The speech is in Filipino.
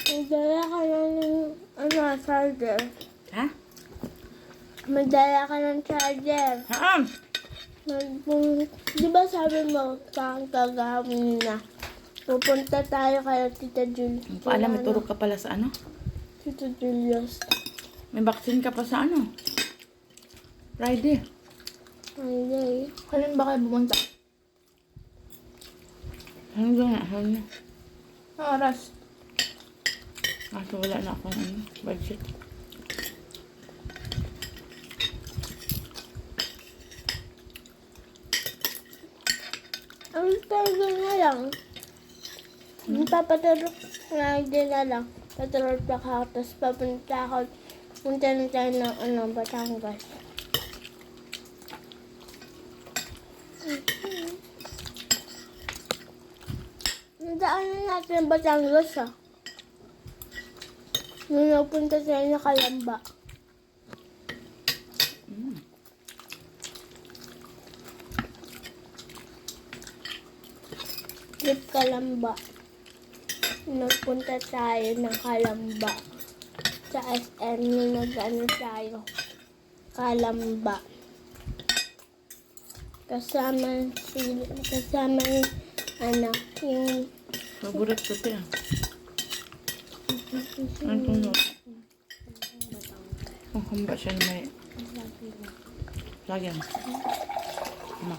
Magdala ka ng charger. Ha? Magdala ka ng charger. Haan? Di ba sabi mo sa kagawin na pupunta tayo kay Tita Julie? Ang paalam, may turok ka pala sa ano? Tita Julius. May vaccine ka pa sa ano? Friday. Ay, Kailan ba kayo pumunta? Hanggang na, hanggang na. Ang oras? Kaso wala na akong budget. ang charger na lang. Papaturok na din na lang. Paturok pa ako, tapos papunta ako. Punta na tayo ng Batangas. Nadaanan natin ang Batangas ah. Nung napunta tayo na Kalamba. Trip Kalamba. Nagpunta tayo ng Kalamba. Sa SM nung nag-ano tayo. Kalamba. Kasama yung yung Favorite ko ito ah. Ano tunog? Kung kumba siya na may... Lagyan. Ano?